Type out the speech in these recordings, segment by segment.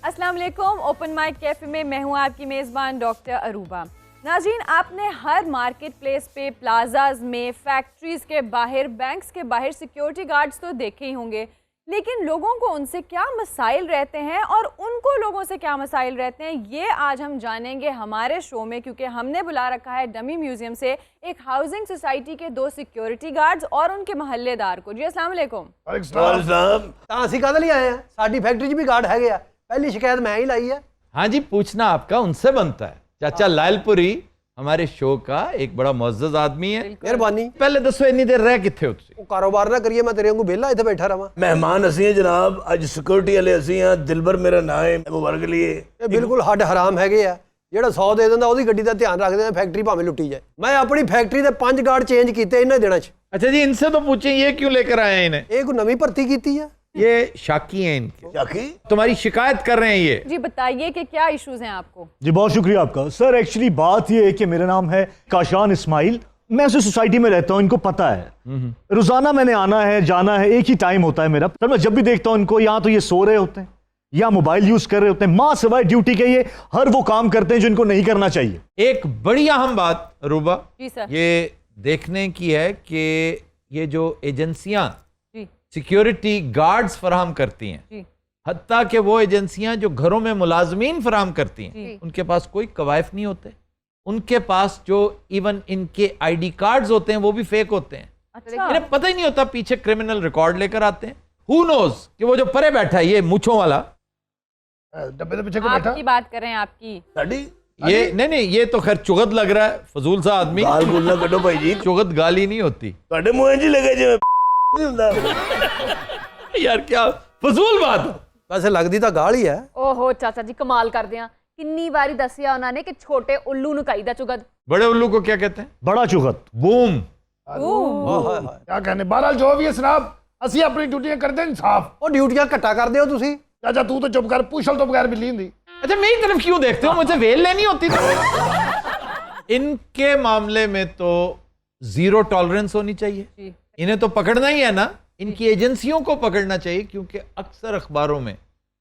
अस्सलाम वालेकुम। Open mic cafe में मैं हूं आपकी मेज़बान डॉक्टर अरूबा। नाज़रीन, आपने हर मार्केट प्लेस पे, प्लाजाज में, फैक्ट्रीज़ के बाहर, बैंक्स के बाहर सिक्योरिटी गार्ड्स तो देखे ही होंगे, लेकिन लोगों को उनसे क्या मसाइल रहते हैं और उनको लोगों से क्या मसाइल रहते हैं, ये आज हम जानेंगे हमारे शो में, क्योंकि हमने बुला रखा है डमी म्यूजियम से एक हाउसिंग सोसाइटी के 2 सिक्योरिटी गार्ड्स और उनके महल्लेदार को। जी अस्सलाम वालेकुम। ਅਸੀਂ ਕਾਹਦੇ ਲਈ ਆਏ ਆ? ਸਾਡੀ ਫੈਕਟਰੀ 'ਚ ਵੀ ਗਾਰਡ ਹੈਗੇ ਆ। पहली शिकायत मैं ही लाई है। हाँ जी, पूछना आपका उनसे बनता है। चाचा लालपुरी हमारे शो का एक बड़ा मुअज़्ज़ज़ आदमी है। मेहरबानी। पहले दसो इन्नी देर रह किथे हो तुसी? वो कारोबार ना करिए, मैं तेरे वांगू बेला इत्थे बैठा रहा। मेहमान असी हैं जनाब, अज सिक्योरिटी वाले असी हैं। दिलबर मेरा नाम है, मुबारक लिए। ये बिल्कुल हड हराम हैगे आ। ਜਿਹੜਾ 100 ਦੇ ਦਿੰਦਾ ਉਹਦੀ ਗੱਡੀ ਦਾ ਧਿਆਨ ਰੱਖਦੇ ਆ, ਫੈਕਟਰੀ ਭਾਵੇਂ ਲੁੱਟੀ ਜਾਏ। मैं अपनी फैक्ट्री ਦੇ 5 गार्ड चेंज ਕੀਤੇ ਇਹਨਾਂ ਦਿਨਾਂ 'ਚ। अच्छा जी, इनसे तो पूछें ये क्यों लेकर आए हैं इन्हें? ਇਹ ਕੋਈ ਨਵੀਂ ਭਰਤੀ ਕੀਤੀ ਆ? ये शाकी हैं इनके। शाकी? तुम्हारी शिकायत कर रहे हैं ये। जी बताइए कि क्या इश्यूज हैं आपको? जी बहुत शुक्रिया आपका सर। एक्चुअली बात ये है कि मेरा नाम है काशान इस्माइल, मैं उसी सोसाइटी में रहता हूँ, इनको पता है। रोजाना मैंने आना है जाना है, एक ही टाइम होता है मेरा। सर मैं जब भी देखता हूँ इनको, या तो ये सो रहे होते हैं या मोबाइल यूज कर रहे होते हैं। माँ सिवाय ड्यूटी के ये हर वो काम करते हैं जो इनको नहीं करना चाहिए। एक बड़ी अहम बात रूबा जी सर, ये देखने की है कि ये जो एजेंसियां जी सिक्योरिटी गार्ड्स फराहम करती हैं, जी हत्ता कि वो एजेंसियां जो घरों में मुलाजमीन फराहम करती हैं, जी। उनके पास कोई कवायफ नहीं होते। उनके पास जो इवन इनके आईडी कार्ड्स होते हैं वो भी फेक होते हैं। अच्छा, इन्हें पता ही नहीं होता, पीछे क्रिमिनल रिकॉर्ड लेकर आते हैं। हु नोज कि वो जो परे बैठा है ये मूंछों वाला, डब्बे के पीछे को बैठा आपकी बात कर रहे हैं आपकी। साडी ये नहीं, ये तो खैर चुगत लग रहा है, फजूल सा आदमी। गाल गुल ना कटो भाई जी, चुगत गाली नहीं होती ਤੁਹਾਡੇ ਮੂੰਹ 'ਚ ਹੀ ਲੱਗੇ ਜਿਵੇਂ ਨਹੀਂ ਹੁੰਦਾ। यार क्या फजूल बात। ਵੈਸੇ ਲੱਗਦੀ ਤਾਂ ਗਾਲ ਹੀ ਹੈ। ਓਹੋ ਚਾਚਾ ਜੀ ਕਮਾਲ ਕਰਦੇ ਆ। ਕਿੰਨੀ ਵਾਰੀ ਦੱਸਿਆ ਉਹਨਾਂ ਨੇ ਕਿ ਛੋਟੇ ਉੱਲੂ ਨੂੰ ਕਹੀਦਾ ਚੁਗਤ। बड़े उल्लू को क्या कहते हैं? बड़ा चुगत। बूम। क्या कहने बहरहाल जो भी है जनाब, ਅਸੀਂ ਆਪਣੀ ਡਿਊਟੀਆਂ ਕਰਦੇ ਹਾਂ ਇਨਸਾਫ। ਉਹ ਡਿਊਟੀਆਂ ਘੱਟਾ ਕਰਦੇ ਹੋ ਤੁਸੀਂ। ਚਾਚਾ ਤੂੰ ਤਾਂ ਚੁੱਪ ਕਰ, ਪੁੱਛਲ ਤੋਂ ਬਗੈਰ ਬਿੱਲੀ ਹੁੰਦੀ। अच्छा मेरी तरफ क्यों देखते हो? मुझे वेल लेनी होती थी। इनके मामले में तो जीरो टॉलरेंस होनी चाहिए। इन्हें तो पकड़ना ही है ना, इनकी एजेंसियों को पकड़ना चाहिए, क्योंकि अक्सर अखबारों में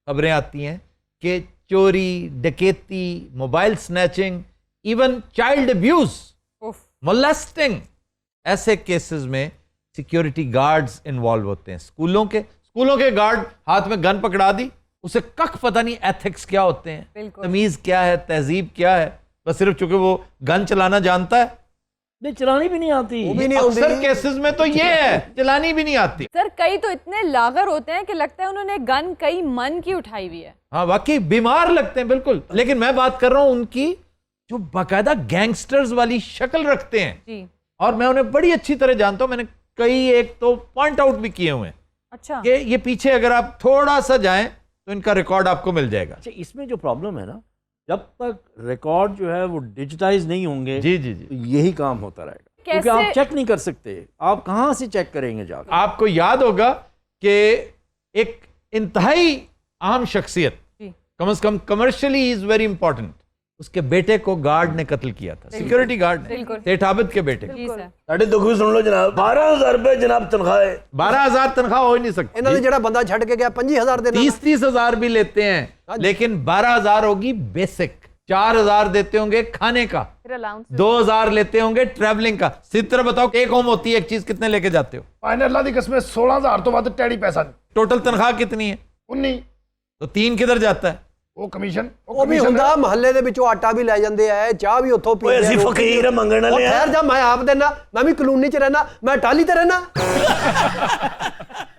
खबरें आती हैं कि चोरी, डकैती, mobile snatching, even child abuse, molesting, ऐसे केसेस में सिक्योरिटी गार्ड्स इन्वॉल्व होते हैं। स्कूलों के गार्ड हाथ में गन पकड़ा दी, उसे कख पता नहीं एथिक्स क्या होते हैं, बिल्कुल। तमीज क्या है, तहजीब क्या है, बस सिर्फ चूंकि वो गन चलाना जानता है। नहीं, चलानी भी नहीं आती। वो भी नहीं अक्सर होती। केसेस में तो ये है, चलानी भी नहीं आती। सर कई तो इतने लागर होते हैं कि लगता है उन्होंने गन कई मन की उठाई हुई है। हाँ वाकई बीमार लगते हैं बिल्कुल। लेकिन मैं बात कर रहा हूं उनकी जो बाकायदा गैंगस्टर्स वाली शक्ल रखते हैं, जी और मैं उन्हें बड़ी अच्छी तरह जानता हूं। मैंने कई एक तो पॉइंट आउट भी किए हुए हैं अच्छा, कि ये पीछे अगर आप थोड़ा सा जाएं तो इनका रिकॉर्ड आपको मिल जाएगा। अच्छा, इसमें जो प्रॉब्लम है ना, जब तक रिकॉर्ड जो है वो डिजिटाइज नहीं होंगे, जी जी जी। तो यही काम होता रहेगा। क्योंकि कैसे? आप चेक नहीं कर सकते। आप कहाँ से चेक करेंगे जाकर? आपको याद होगा कि एक इंतहाई आम शख्सियत, जी। कम से कम कमर्शियली इज वेरी इंपॉर्टेंट, उसके बेटे को गार्ड ने कत्ल किया था, सिक्योरिटी गार्ड ने, बिल्कुल। सेठ आबिद के बेटे को। जी सर, ਸਾਡੇ ਦੁੱਖ ਵੀ ਸੁਣ ਲਓ ਜਨਾਬ। 12000 ਰੁਪਏ ਜਨਾਬ ਤਨਖਾਹ ਹੈ। 12,000 तनख्वाह हो ही नहीं ਇਹਨਾਂ सकती। ਦੇ ਜਿਹੜਾ ਬੰਦਾ ਛੱਡ ਕੇ ਗਿਆ 25,000 ਦੇ ਨਾਲ। 30-30 हजार भी लेते हैं, लेकिन 12,000 होगी बेसिक, 4,000 देते होंगे खाने का, फिर अलाउंस 2,000 लेते होंगे ट्रैवलिंग का। सीधी तरह बताओ, टेक होम होती है एक चीज, कितने लेके जाते हो? ਪਾਇਨ ਅੱਲਾ ਦੀ ਕਸਮ 16000 ਤੋਂ ਵੱਧ ਟੈਡੀ ਪੈਸਾ ਨਹੀਂ। टोटल तनख्वाह कितनी है? 19 तो 3 किधर जाता है? ਉਹ ਕਮਿਸ਼ਨ ਉਹ ਵੀ ਹੁੰਦਾ, ਮਹੱਲੇ ਦੇ ਵਿੱਚੋਂ ਆਟਾ ਵੀ ਲੈ ਜਾਂਦੇ ਆ, ਚਾਹ ਵੀ ਉੱਥੋਂ ਓਏ ਪੀਂਦੇ ਅਸੀਂ ਆ। ਫਕੀਰ ਆ, ਮੰਗਣ ਉਹ ਵਾਲੇ ਆ। ਠਹਿਰ ਜਾ, ਮੈਂ ਆਪ ਦੇਣਾ, ਮੈਂ ਵੀ ਕਲੋਨੀ 'ਚ ਰਹਿਣਾ, ਮੈਂ ਟਾਲੀ ਤੇ ਰਹਿਣਾ।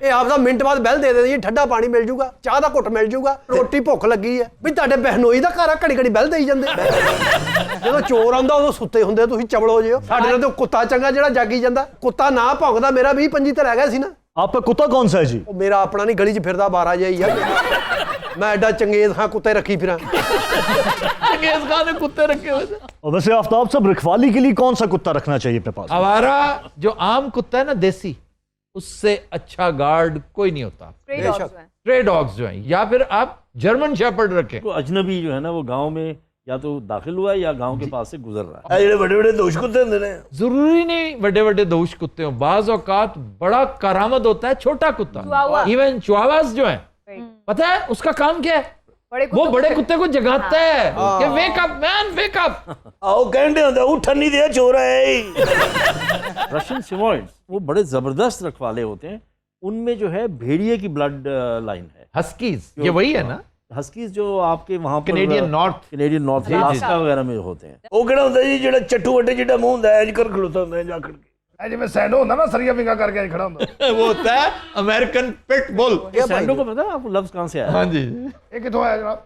ਇਹ ਆਪ ਦਾ ਮਿੰਟ ਬਾਅਦ ਬੈਲ ਦੇ ਦਿੰਦੇ ਜੀ, ਠੰਡਾ ਪਾਣੀ ਮਿਲ ਜੂਗਾ, ਚਾਹ ਦਾ ਘੁੱਟ ਮਿਲ ਜੂਗਾ, ਰੋਟੀ ਭੁੱਖ ਲੱਗੀ ਹੈ ਵੀ ਤੁਹਾਡੇ ਬਹਿਨੋਈ ਦਾ ਘਰ ਆ, ਘੜੀ ਘੜੀ ਬੈਲ ਦੇਈ ਜਾਂਦੇ। ਜਦੋਂ ਚੋਰ ਆਉਂਦਾ ਉਦੋਂ ਸੁੱਤੇ ਹੁੰਦੇ, ਤੁਸੀਂ ਚਵਲ ਹੋ ਜਿਓ। ਸਾਡੇ ਨਾਲ ਤਾਂ ਕੁੱਤਾ ਚੰਗਾ ਜਿਹੜਾ ਜਾਗੀ ਜਾਂਦਾ। ਕੁੱਤਾ ਨਾ ਭੌਂਕਦਾ, ਮੇਰਾ 20-25 ਤੇ ਰਹਿ ਗਿਆ ਸੀ ਨਾ। आपका कुत्ता कौन सा है जी? ਉਹ ਮੇਰਾ ਆਪਣਾ ਨਹੀਂ, ਗਲੀ 'ਚ ਫਿਰਦਾ 12 ਜਿਹਾ ਹੀ ਆ। ਮੈਂ ਐਡਾ ਚੰਗੇਜ਼ ਹਾਂ, ਕੁੱਤੇ ਰੱਖੀ ਫਿਰਾਂ। चंगेज खान ने कुत्ते रखे हुए थे। और वैसे आफ्ताब साहब, रखवाली के लिए कौन सा कुत्ता रखना चाहिए अपने पास? हमारा जो आम कुत्ता है ना देसी, उससे अच्छा गार्ड कोई नहीं होता। स्ट्रे डॉग्स हैं। स्ट्रे डॉग्स जो हैं, या फिर आप जर्मन शेपर्ड रखें। तो अजनबी जो है ना, वो गांव में या तो दाखिल हुआ है या गांव के पास से गुजर रहा है। ਇਹ ਜਿਹੜੇ ਵੱਡੇ ਵੱਡੇ ਦੋਸ਼ ਕੁੱਤੇ ਹੁੰਦੇ ਨੇ, जरूरी नहीं बड़े बड़े दोष कुत्ते हो, बाज औकात बड़ा करामद होता है छोटा कुत्ता। चिहुआहुआ। इवन चिहुआहुआस जो है, पता है उसका काम क्या है? वो बड़े कुत्ते को जगाता है कि wake up man, wake up. आओ कहते होता उठन नहीं दिया चोर है। रशियन सिमोइड्स वो बड़े जबरदस्त रखवाले होते हैं, उनमें जो है भेड़िए की ब्लड लाइन है। हस्कीज ये वही है ना? हस्कीज जो आपके वहां पर कैनेडियन नॉर्थ अलास्का वगैरह में होते हैं। वो केड़ा होता जी जेड़ा चट्टू वड्डे जेड़ा मुंह हुंदा है इंज कर खलोता हुंदा है जाखड़ के। ਇਹ ਜਿਵੇਂ ਸੈਂਡੋ ਹੁੰਦਾ ना सरिया विंगा करके ऐ खड़ा ਹੁੰਦਾ। वो होता है अमेरिकन पिट बुल। सैंडो को पता है आपको लफ्ज कहां से आया? हाँ जी, ਇਹ ਕਿੱਥੋਂ आया जनाब?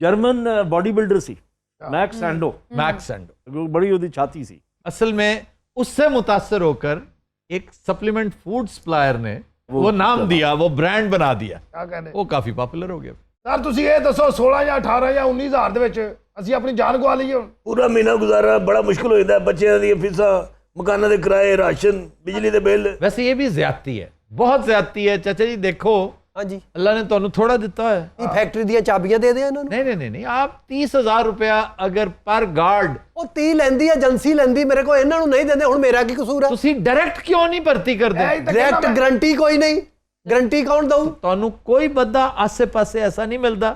German body builder C Max सैंडो। मैक्स सैंडो बड़ी ਉਹਦੀ छाती सी। असल में उससे मुतासर होकर एक सप्लीमेंट फूड सप्लायर ने वो नाम दिया, वो ब्रांड बना दिया, क्या कहने वो काफी पॉपुलर हो गया। सर ਤੁਸੀਂ ਇਹ ਦੱਸੋ 16 ਜਾਂ 18 ਜਾਂ 19000 ਦੇ ਵਿੱਚ ਅਸੀਂ ਆਪਣੀ ਜਾਨ ਗਵਾ ਲਈਏ ਹੁਣ? पूरा महीना गुजारा बड़ा मुश्किल हो जाता है, बच्चों दी फीसां, मकाना दे किराए, राशन, बिजली दे बिल। वैसे ये भी ज्यादती है, बहुत ज्यादती है चाचा जी। देखो हाँ जी, अल्लाह ने ਤੁਹਾਨੂੰ थोड़ा ਦਿੱਤਾ है। ਇਹ ਫੈਕਟਰੀ ਦੀਆਂ ਚਾਬੀਆਂ ਦੇ ਦਿਆਂ ਇਹਨਾਂ ਨੂੰ। नहीं नहीं नहीं नहीं, आप 30,000 रुपया अगर पर गार्ड ਉਹ 30 ਲੈਂਦੀ ਏਜੰਸੀ ਲੈਂਦੀ, ਮੇਰੇ ਕੋਲ ਇਹਨਾਂ ਨੂੰ ਨਹੀਂ ਦਿੰਦੇ। ਹੁਣ ਮੇਰਾ ਕੀ ਕਸੂਰ ਹੈ? ਤੁਸੀਂ डायरेक्ट क्यों नहीं भर्ती करते? ਇਹ ਤਾਂ ਕਹਿਣਾ ਡਾਇਰੈਕਟ ਮੈਂ। ਗਰੰਟੀ ਕੋਈ ਨਹੀਂ, ਗਰੰਟੀ ਕੌਣ ਦਊ? ਤੁਹਾਨੂੰ ਕੋਈ ਬੰਦਾ ਆਸੇ ਪਾਸੇ ऐसा नहीं मिलता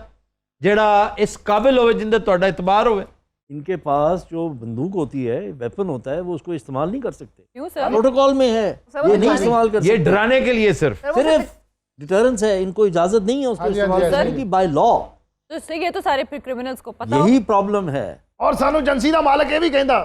ਜਿਹੜਾ ਇਸ काबिल होवे जिंदे ਤੁਹਾਡਾ इतबार होवे। इनके पास जो बंदूक होती है, वेपन होता है, वो उसको इस्तेमाल नहीं कर सकते। क्यों सर? प्रोटोकॉल में है सर, ये वो नहीं खाली- इस्तेमाल कर ये सकते। डराने के लिए सिर्फ। सर, वो सिर्फ डिटरेंस है, इनको इजाजत नहीं है उसको हाँ जी, इस्तेमाल हाँ जी, करने हाँ की बाय लॉ। तो इससे ये तो सारे क्रिमिनल्स को पता यही प्रॉब्लम है। ਔਰ ਸਾਨੂੰ ਏਜੰਸੀ ਦਾ ਮਾਲਕ ਇਹ ਵੀ ਕਹਿੰਦਾ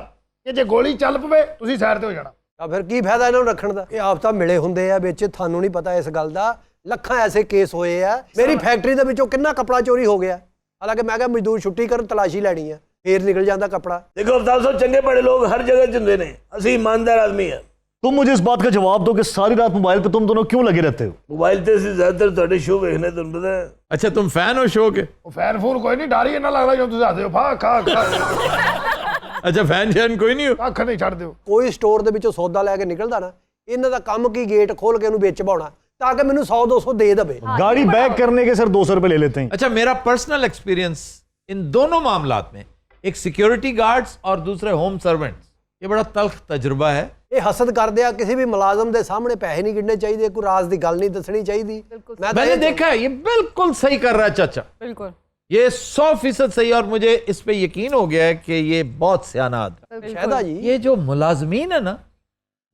ਕਿ ਜੇ ਗੋਲੀ ਚੱਲ ਪਵੇ ਤੁਸੀਂ ਸਾਈਡ ਤੇ ਹੋ ਜਾਣਾ। ਤਾਂ ਫਿਰ ਕੀ ਫਾਇਦਾ ਇਹਨਾਂ ਨੂੰ ਰੱਖਣ ਦਾ? ਇਹ ਆਪ ਤਾਂ ਮਿਲੇ ਹੁੰਦੇ ਆ ਵਿੱਚ, ਤੁਹਾਨੂੰ ਨਹੀਂ ਪਤਾ ਇਸ ਗੱਲ ਦਾ। ਲੱਖਾਂ ਐਸੇ ਕੇਸ ਹੋਏ ਆ। ਮੇਰੀ ਫੈਕਟਰੀ ਦੇ ਵਿੱਚੋਂ ਕਿੰਨਾ ਕੱਪੜਾ ਚੋਰੀ ਹੋ ਗਿਆ, ਹਾਲਾਂਕਿ ਮੈਂ ਕਿਹਾ ਮਜ਼ਦੂਰ ਛੁੱਟੀ ਕਰਨ, ਤਲਾਸ਼ੀ ਲੈਣੀ ਆ, ਫੇਰ ਨਿਕਲ ਜਾਂਦਾ कपड़ा। देखो अफताब साहब, चंगे बड़े लोग हर जगह चुनते ने, असि ईमानदार आदमी है। तुम मुझे इस बात का जवाब दो कि सारी रात मोबाइल पे तुम दोनों क्यों लगे रहते हो? मोबाइल ते से ज्यादातर ਤੁਹਾਡੇ ਸ਼ो ਵੇਖਨੇ ਤੁਹਾਨੂੰ ਪਤਾ ਹੈ। अच्छा तुम फैन हो शो के? ਉਹ ਫੈਨ ਫੂਨ ਕੋਈ ਨਹੀਂ, ਡਰ ਹੀ ਇੰਨਾ ਲੱਗਦਾ ਜਦੋਂ ਤੁਸੀਂ ਹੱਸਦੇ ਹੋ। ਫਾ ਖਾ ਖਾ अच्छा फैन शैन कोई नहीं हो? ਅੱਖ ਨਹੀਂ ਛੱਡਦੇ ਹੋ। ਕੋਈ ਸਟੋਰ ਦੇ ਵਿੱਚੋਂ ਸੌਦਾ ਲੈ ਕੇ ਨਿਕਲਦਾ ਨਾ, ਇਹਨਾਂ ਦਾ ਕੰਮ ਕੀ ਗੇਟ ਖੋਲ ਕੇ ਉਹਨੂੰ ਵਿੱਚ ਪਾਉਣਾ ਤਾਂ ਕਿ ਮੈਨੂੰ 100-200 ਦੇ ਦੇਵੇ। गाड़ी बैक करने के सर 200 रुपए ले लेते हैं। अच्छा मेरा पर्सनल एक्सपीरियंस इन दोनों मामलात में, एक सिक्योरिटी गार्ड्स और दूसरे होम सर्वेंट्स, ये बड़ा तल्ख तजुर्बा है। ਇਹ ਹਸਦ ਕਰਦੇ आ ਕਿਸੇ भी मुलाजम ਦੇ ਸਾਹਮਣੇ ਪੈਸੇ नहीं गिनने चाहिए, कोई राज ਦੀ ਗੱਲ नहीं दसनी चाहिए। मैं मैंने देखा है, ये बिल्कुल सही कर रहा है चाचा, बिल्कुल ये 100% सही। और मुझे इस पे यकीन हो गया है कि ये बहुत सियाना आदमी। शायदा जी, ये जो मुलाजमीन है ना,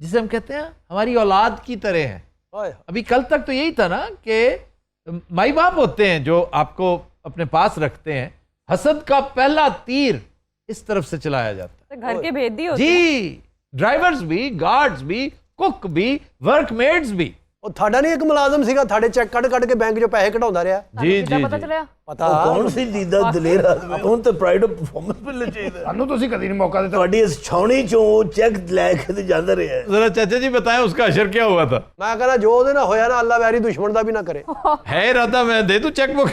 जिसे हम कहते हैं हमारी औलाद की तरह है। ओए, अभी कल तक तो यही था ना कि माई बाप होते हैं जो आपको अपने पास रखते हैं, हसद का पहला तीर इस तरफ से चलाया जाता तो घर के भेदी है होते हैं। जी। ड्राइवर्स भी, गार्ड्स भी, कुक भी, वर्कमेट्स भी। ਉਹ ਤੁਹਾਡਾ ਨਹੀਂ ਇੱਕ ਮੁਲਾਜ਼ਮ ਸੀਗਾ, ਤੁਹਾਡੇ ਚੈੱਕ ਕੱਢ ਕੇ ਬੈਂਕ 'ਚੋਂ ਪੈਸੇ ਕਢਾਉਂਦਾ ਰਿਹਾ? जी कितना जी पता जी। चला? ਪਤਾ ਕੌਣ ਸੀ ਲੀਦਾ ਦਲੇਰ ਆਦਮੀ, ਹੁਣ ਤੇ ਪ੍ਰਾਈਡ ਆਫ ਪਰਫਾਰਮੈਂਸ ਮਿਲਣਾ ਚਾਹੀਦਾ। ਸਾਨੂੰ ਤੁਸੀਂ ਕਦੀ ਨਹੀਂ ਮੌਕਾ ਦਿੱਤਾ। ਤੁਹਾਡੀ ਇਸ ਛਾਉਣੀ ਚੋਂ ਚੈੱਕ ਲੈ ਕੇ ਤੇ ਜਾਂਦਾ ਰਿਹਾ। जरा चाचा जी बताएं उसका असर क्या हुआ था? ਮੈਂ ਕਹਿੰਦਾ ਜੋ ਉਹਦੇ ਨਾਲ ਹੋਇਆ ਨਾ, ਅੱਲਾ ਵੈਰੀ ਦੁਸ਼ਮਣ ਦਾ ਵੀ ਨਾ ਕਰੇ। है इरादा मैं दे दूं चेकबुक?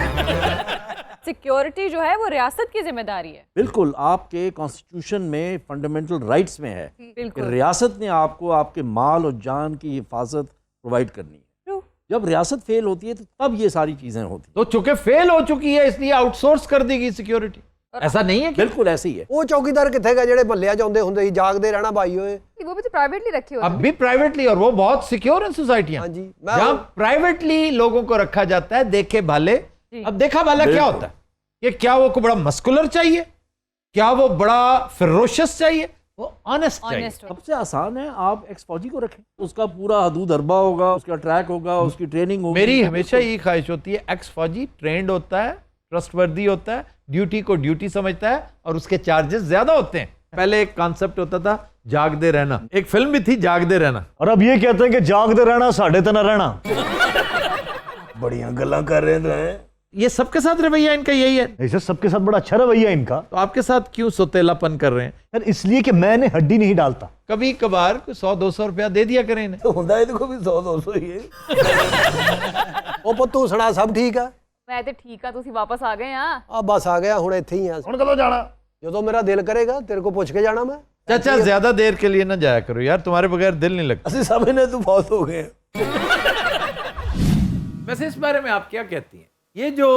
सिक्योरिटी जो है वो रियासत की जिम्मेदारी है। बिल्कुल, आपके कॉन्स्टिट्यूशन में फंडामेंटल राइट्स में है कि बिल्कुल रियासत ने आपको आपके माल और जान की हिफाजत प्रोवाइड करनी है। True. जब रियासत फेल होती है तो तब ये सारी चीजें होती हैं। तो चूंकि फेल हो चुकी है इसलिए आउटसोर्स कर दी गई सिक्योरिटी। ऐसा नहीं है कि बिल्कुल ऐसे ही है। ਉਹ ਚੌਕੀਦਾਰ ਕਿੱਥੇ ਗਏ ਜਿਹੜੇ ਮੱਲਿਆਂ 'ਚ ਆਉਂਦੇ ਹੁੰਦੇ ਸੀ, ਜਾਗਦੇ ਰਹਿਣਾ ਬਾਈ ਓਏ? वो भी तो प्राइवेटली रखे होते अब भी प्राइवेटली, और वो बहुत सिक्योर हैं सोसाइटियां। हाँ जी, मैं जहां वो- प्राइवेटली लोगों को रखा जाता है देखे भाले। अब देखा भाला क्या होता है? ये क्या वो को बड़ा मस्कुलर चाहिए, क्या वो बड़ा फिरोशियस चाहिए, वो ऑनेस्ट चाहिए। ऑनेस्ट सबसे आसान है, आप एक्स फौजी को रखें, उसका पूरा हदूद अरबा होगा, उसका ट्रैक होगा, उसकी ट्रेनिंग होगी। मेरी हमेशा यही ख्वाहिश होती है, एक्स फौजी ट्रेंड होता है, ट्रस्टवर्दी होता है, ड्यूटी को ड्यूटी समझता है और उसके चार्जेस ज्यादा होते हैं। पहले एक कॉन्सेप्ट होता था जागते रहना, एक फिल्म भी थी जागते रहना। और अब ये कहते हैं कि जागते रहना साढ़े तना रहना। बढ़िया गल्ला कर रहे हैं। ये सबके साथ रवैया इनका यही है, ऐसे सबके साथ बड़ा अच्छा रवैया इनका। तो आपके साथ क्यों सोतेलापन कर रहे हैं? यार इसलिए कि मैंने हड्डी नहीं डालता। कभी कभार 100-200 रुपया दे दिया करें इन्हें। तो होता है, देखो भी 100-200 ही है। ਉਹ ਪੁੱਤ ਤੂੰ ਸੁਣਾ, ਸਭ ਠੀਕ ਆ? मैं तो ठीक है, तुसी वापस आ गए यहाँ। ਆ ਬਸ ਆ ਗਿਆ, ਹੁਣ ਇੱਥੇ ਹੀ ਆ। ਹੁਣ ਕਦੋਂ ਜਾਣਾ? ਜਦੋਂ ਮੇਰਾ ਦਿਲ ਕਰੇਗਾ ਤੇਰੇ को ਪੁੱਛ ਕੇ ਜਾਣਾ मैं। चाचा ज्यादा देर के लिए ना जाया करो यार, तुम्हारे बगैर दिल नहीं लगता। असि समझने तो बहुत हो गए। वैसे इस बारे में आप क्या कहती हैं? ये जो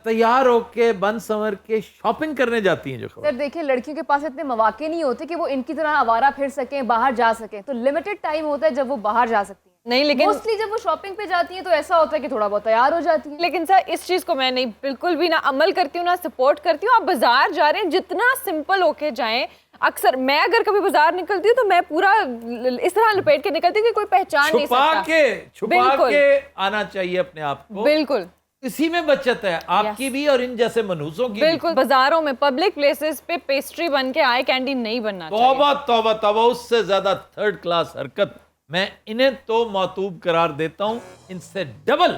तैयार होके बन संवर के शॉपिंग करने जाती हैं जो खबर, सर देखिए, लड़कियों के पास इतने मौके नहीं होते कि वो इनकी तरह आवारा फिर सकें, बाहर जा सकें। तो लिमिटेड टाइम होता है जब वो बाहर जा सकती हैं। नहीं लेकिन मोस्टली जब वो शॉपिंग पे जाती हैं तो ऐसा होता है कि थोड़ा बहुत तैयार हो जाती है। लेकिन सर इस चीज़ को मैं नहीं बिल्कुल भी ना अमल करती हूँ ना सपोर्ट करती हूँ। आप बाजार जा रहे हैं जितना सिंपल होके जाएं। अक्सर मैं अगर कभी बाजार निकलती हूँ तो मैं पूरा इस तरह लपेट के निकलती हूँ कि कोई पहचान नहीं सकता। छुपा बिल्कुल। के आना चाहिए अपने आप को। बिल्कुल इसी में बचत है आपकी भी और इन जैसे मनहूसों की भी। बिल्कुल। बाजारों में पब्लिक प्लेसेस पे पेस्ट्री बन के आई कैंडी नहीं बनना चाहिए। तौबा तौबा तौबा, उससे ज्यादा थर्ड क्लास हरकत। मैं इन्हें तो मौतूब करार देता हूं, इनसे डबल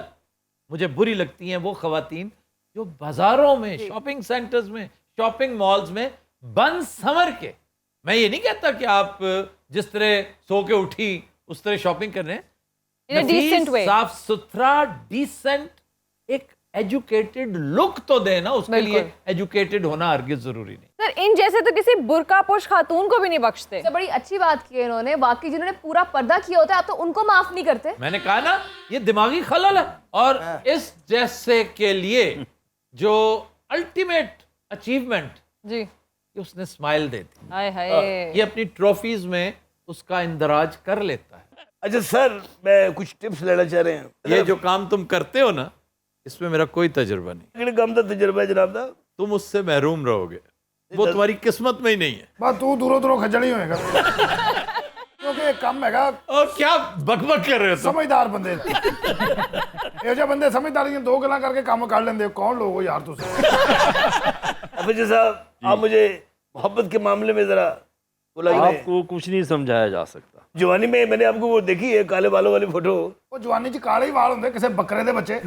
मुझे बुरी लगती हैं वो खवातीन जो बाजारों में, शॉपिंग सेंटर्स में, शॉपिंग मॉल्स में बन संवर के। मैं ये नहीं कहता कि आप जिस तरह सो के उठी उस तरह शॉपिंग कर रहे हैं। In a decent way. साफ सुथरा, डिसेंट, एक एजुकेटेड लुक तो देना, उसके बिल्कुल। लिए एजुकेटेड होना हरगिज जरूरी नहीं। सर इन जैसे तो किसी बुर्का पोश खातून को भी नहीं बख्शते। तो बड़ी अच्छी बात की है इन्होंने, बाकी जिन्होंने पूरा पर्दा किया होता है आप तो उनको माफ नहीं करते। मैंने कहा ना ये दिमागी खलल है। और इस जैसे के लिए जो अल्टीमेट अचीवमेंट जी कि उसने स्माइल दे दी, हाय हाय। ये अपनी ट्रॉफीज में उसका इंदराज कर लेता है। अच्छा सर, मैं कुछ टिप्स लेना चाह रहे हैं। ये जो काम तुम करते हो ना, इसमें मेरा कोई तजुर्बा नहीं। किहड़े काम दा तजुर्बा है जनाब दा? तुम उससे महरूम रहोगे, वो तुम्हारी किस्मत में ही नहीं है। बस तू दूरों दूरों खजड़ी होएगा क्योंकि एक काम हैगा और क्या बकबक कर रहे हो तुम? समझदार बंदे ਇਹੋ ਜਿਹੇ ਬੰਦੇ ਸਮਝਦਾਰੀਆਂ ਦੋ ਗੱਲਾਂ ਕਰਕੇ ਕੰਮ ਕਰ ਲੈਂਦੇ ਹੋ। ਕੌਣ ਲੋग हो यार ਤੁਸੀਂ? अफजल साहब, आप मुझे मोहब्बत के मामले में जरा बुलाइए। आपको कुछ नहीं समझाया जा सकता। जवानी में मैंने आपको वो देखी है काले बालों वाली फोटो। ਉਹ ਜਵਾਨੀ 'ਚ ਕਾਲੇ ਹੀ ਵਾਲ ਹੁੰਦੇ ਕਿਸੇ ਬੱਕਰੇ ਦੇ ਬੱਚੇ।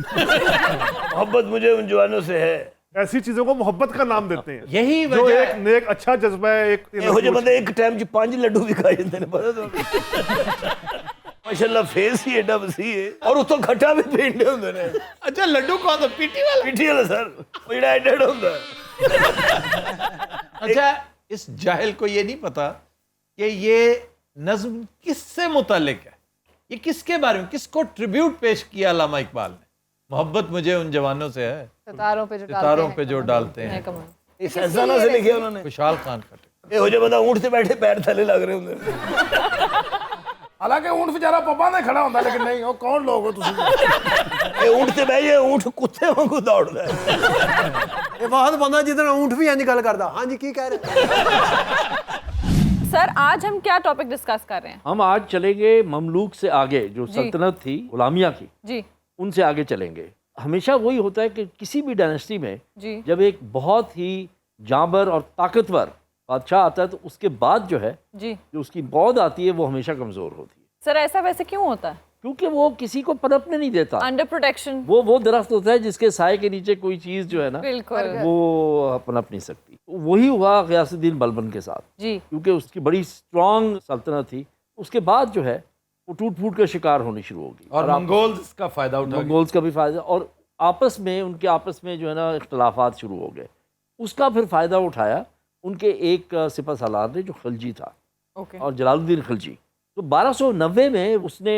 मोहब्बत मुझे उन जवानों से है। ऐसी चीजों को मोहब्बत का नाम देते हैं, यही जो वजह एक नेक अच्छा जज्बा है। एक ਇਹੋ ਜਿਹੇ ਬੰਦੇ ਇੱਕ ਟਾਈਮ 'ਚ 5 ਲੱਡੂ ਵੀ ਖਾ ਜਾਂਦੇ ਨੇ, ਪਤਾ ਤੁਹਾਨੂੰ? माशाल्लाह फेस ही एडा वसी है और उतो खट्टा भी पींदे ਹੁੰਦੇ ਨੇ। अच्छा लड्डू कौन सा? पीटी वाला? पीठी वाला सर, वो ਜਿਹੜਾ एडा एडा ਹੁੰਦਾ है। अच्छा इस जाहिल को ये नहीं पता कि ये नज्म किससे मुतालिक है, ये किसके बारे में, किसको ट्रिब्यूट पेश किया अल्लामा इकबाल ने? मोहब्बत मुझे उन जवानों से है, सितारों पे जो सितारों पे जो डालते हैं। इस एहसाना से लिखे उन्होंने। खुशहाल खान खटे। ਇਹੋ ਜਿਹੇ ਬੰਦਾ ਊਂਠ ਤੇ ਬੈਠੇ ਪੈਰ ਥੱਲੇ ਲੱਗ ਰਹੇ ਹੁੰਦੇ ਨੇ। ਹਾਲਾਂਕਿ ਊਂਠ ਵਿਚਾਰਾ ਪੱਬਾਂ ਤੇ ਖੜਾ ਹੁੰਦਾ ਲੇਕਿਨ ਨਹੀਂ, ਉਹ ਕੌਣ ਲੋਗ ਹੋ ਤੁਸੀਂ? ਇਹ ਊਂਠ ਤੇ ਬਹਿ ਜਾਏ, ਊਂਠ ਕੁੱਤੇ ਵਾਂਗੂ ਦੌੜਦਾ ਹੈ। ਇਹ ਬਾਤ ਬੰਦਾ ਜਿੱਦਣ ਊਂਠ ਵੀ ਇੰਜ ਗੱਲ ਕਰਦਾ। ਹਾਂਜੀ ਕੀ ਕਹਿ ਰਹੇ? सर आज हम क्या टॉपिक डिस्कस कर रहे हैं? हम आज चलेंगे ममलूक से आगे, जो जी। सल्तनत थी गुलामिया की, जी उनसे आगे चलेंगे। हमेशा वही होता है कि किसी भी डायनेस्टी में जी जब एक बहुत ही जांबर और ताकतवर बादशाह आता है तो उसके बाद जो है, जी जो उसकी बौद्ध आती है, वो हमेशा कमज़ोर होती है, सर ऐसा वैसे क्यों होता है? क्योंकि वो किसी को पनपने नहीं देता। Under protection. वो दरख्त होता है जिसके साए के नीचे कोई चीज़ जो है ना, बिल्कुल वो पनप नहीं सकती। वही हुआ गियासुद्दीन बलबन के साथ, जी क्योंकि उसकी बड़ी स्ट्रांग सल्तनत थी। उसके बाद जो है वो टूट फूट का शिकार होनी शुरू होगी और मंगोल्स इसका फायदा उठा गए। मंगोल्स का भी फायदा, और आपस में उनके आपस में जो है ना इख्तलाफात शुरू हो गए। उसका फिर फ़ायदा उठाया उनके एक सिपह सालार ने जो खिलजी था, ओके और जलालुद्दीन खिलजी। तो 1290 में उसने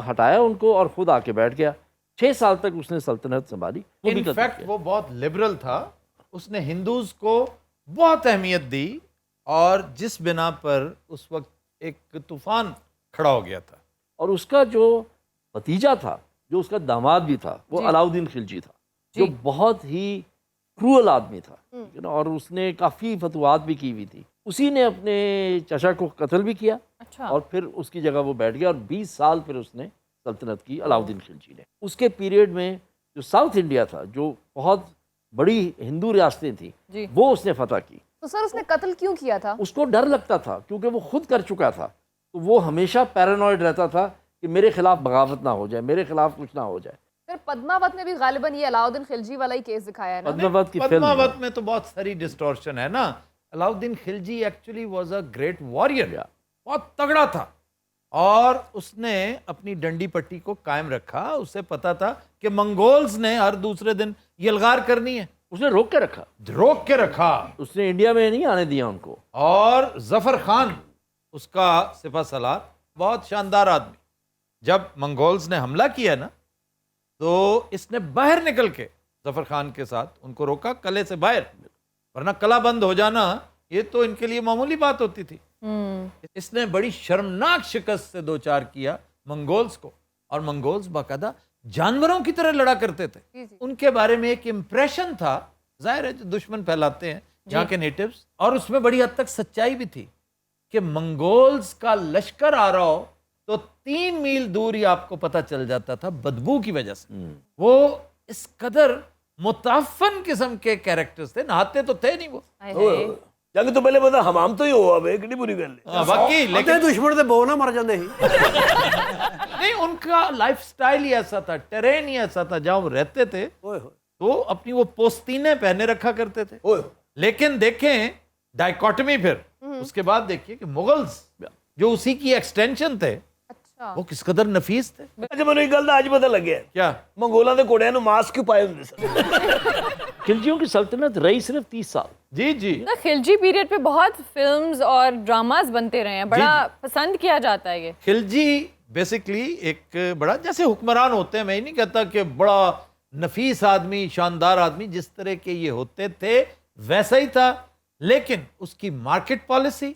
हटाया उनको और ख़ुद आके बैठ गया। 6 साल तक उसने सल्तनत संभाली। वो भी इनफैक्ट कत्ल वो बहुत लिबरल था, उसने हिंदूज को बहुत अहमियत दी, और जिस बिना पर उस वक्त एक तूफान खड़ा हो गया था। और उसका जो भतीजा था, जो उसका दामाद भी था, वो जी। अलाउद्दीन खिलजी था, जी। जो बहुत ही क्रूअल आदमी था, ठीक है ना, और उसने काफ़ी फतवात भी की हुई थी। उसी ने अपने चचा को कत्ल भी किया, अच्छा और फिर उसकी जगह वो बैठ गया, और 20 साल फिर उसने सल्तनत की अलाउद्दीन खिलजी ने। उसके पीरियड में जो साउथ इंडिया था, जो बहुत बड़ी हिंदू रियासतें थी, जी वो उसने फतह की। तो सर उसने कत्ल क्यों किया था? उसको डर लगता था, क्योंकि वो खुद कर चुका था, तो वो हमेशा पैरानॉइड रहता था कि मेरे खिलाफ बगावत ना हो जाए, मेरे खिलाफ कुछ ना हो जाए। फिर पद्मावत में भी गालिबन ये अलाउद्दीन खिलजी वाला ही केस दिखाया है ना? पद्मावत की फिल्म पद्मावत में तो बहुत सारी डिस्टॉर्शन है ना। Alauddin Khilji actually was a great warrior, बहुत तगड़ा था, और उसने अपनी डंडी पट्टी को कायम रखा। उसे पता था कि मंगोल्स ने हर दूसरे दिन यलगार करनी है, उसने रोक के रखा, रोक के रखा। उसने इंडिया में नहीं आने दिया उनको। और जफर खान उसका सिपह सलार, बहुत शानदार आदमी। जब मंगोल्स ने हमला किया ना, तो इसने बाहर निकल के जफर खान के साथ उनको रोका, कले से बाहर, वरना कला बंद हो जाना ये तो इनके लिए मामूली बात होती थी। इसने बड़ी शर्मनाक शिकस्त से दो चार किया मंगोल्स को, और मंगोल्स बाकायदा जानवरों की तरह लड़ा करते थे। उनके बारे में एक इम्प्रेशन था, जाहिर है जो दुश्मन फैलाते हैं यहाँ के नेटिव्स, और उसमें बड़ी हद तक सच्चाई भी थी कि मंगोल्स का लश्कर आ रहा हो तो 3 मील दूर ही आपको पता चल जाता था बदबू की वजह से। वो इस कदर मुताफन किस्म के कैरेक्टर्स थे, नहाते तो थे नहीं वो। जंग तो पहले पता हमाम तो ही हुआ बे, कितनी बुरी गल है। बाकी लेकिन दुश्मन से बहु ना मर जाते ही। नहीं, उनका लाइफस्टाइल ही ऐसा था, टेरेन ही ऐसा था, जहां वो रहते थे तो अपनी वो पोस्तीनें पहने रखा करते थे। लेकिन देखें डाइकोटमी, फिर उसके बाद देखिए कि मुगल्स जो उसी की एक्सटेंशन थे, वो किस कदर नफीस थे। अच्छा मैंने एक गल दा आज पता लग गया, क्या मंगोलों के घोड़ियां ਨੂੰ मास्क क्यों पाए ਹੁੰਦੇ सन। खिलजियों की सल्तनत रही सिर्फ 30 साल। जी जी। ना खिलजी पीरियड पे बहुत फिल्म्स और ड्रामास बनते रहे हैं, बड़ा पसंद किया जाता है ये। खिलजी बेसिकली एक बड़ा, जैसे हुक्मरान होते हैं, मैं ये नहीं कहता कि बड़ा नफीस आदमी, शानदार आदमी, जिस तरह के ये होते थे वैसा ही था, लेकिन उसकी मार्केट पॉलिसी,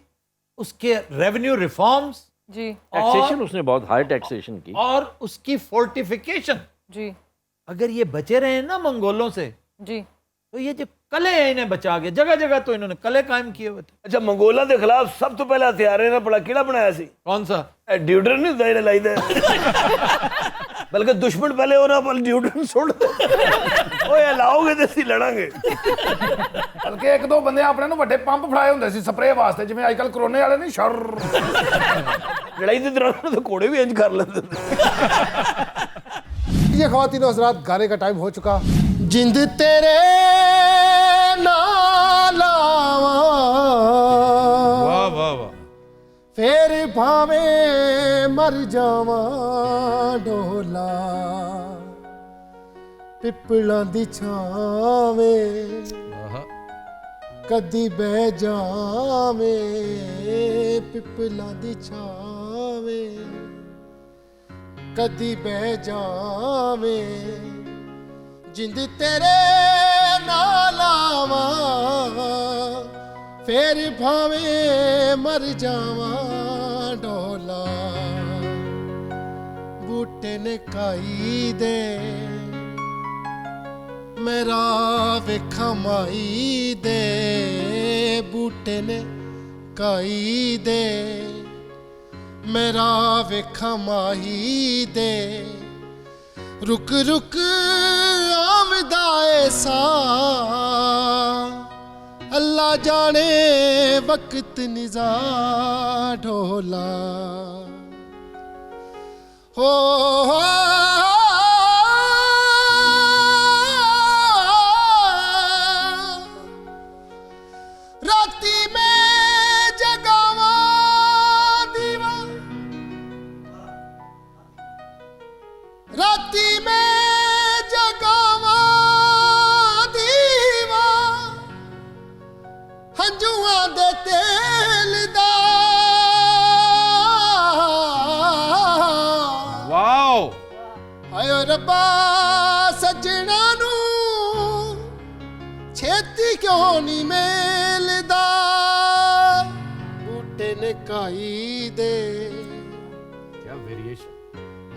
उसके रेवेन्यू रिफॉर्म्स जी, टैक्सेशन उसने बहुत हाई टैक्सेशन की, और उसकी फोर्टिफिकेशन जी, अगर ये बचे रहे ना मंगोलों से, जी, तो ये जो कले हैं इन्हें बचा के, जगह जगह तो इन्होंने कले कायम किए हुए थे। अच्छा मंगोलों के खिलाफ सब तो पहला हथियार इन्हें बड़ा किला बनाया सी। कौन सा? ड्यूडर नहीं होता इन्हें लाइदा, बल्कि दुश्मन पहले होना पर ड्यूडर छोड़ दे। ओए लाओगे तो ਅਸੀਂ ਲੜਾਂਗੇ। ਬਲਕਿ ਇੱਕ ਦੋ ਬੰਦੇ ਆਪਣੇ ਨੂੰ ਵੱਡੇ ਪੰਪ ਫੜਾਏ ਹੁੰਦੇ ਸੀ ਸਪਰੇਅ ਵਾਸਤੇ, ਜਿਵੇਂ ਅੱਜਕੱਲ ਕਰੋਨੇ ਵਾਲੇ ਨਹੀਂ ਸ਼ਰ। ਲੜਾਈ ਦੇ ਦੌਰਾਨ ਤਾਂ ਘੋੜੇ ਵੀ ਇੰਜ ਕਰ ਲੈਂਦੇ ਨੇ। ये ख्वातीन हज़रात, गाने का टाइम हो चुका। जिंद तेरे नाल वाह वाह वाह। फिर भावे मर जावा ढोला, पिपलां दी छावे कदी बह जावे, पिपलां दी छावे कदी बह जावे, जिंद तेरे नाल आवा, फिर भावे मर जावा ढोला, बूटे ने काई दे मेरा वेखा माई दे, बूटे ने काई दे मेरा वेखा माही दे, रुक रुक आमदा ऐसा, अल्लाह जाने वक्त निज़ा ढोला। हो राती में जगावा दीवा, राती में जगावा दीवा, हंजुआं दे तेल दा, वाओ। आयो रब्बा सजना नू छेती क्यों नहीं मेलदा, बूटे ने काई दे क्या वेरिएशन।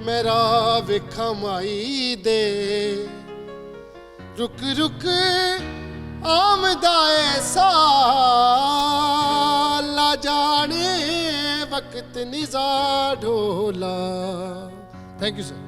मेरा वेखा माई दे, रुक रुक आमदा ऐसा, ला जाने वक्त निज़ा ढोला। Thank you sir.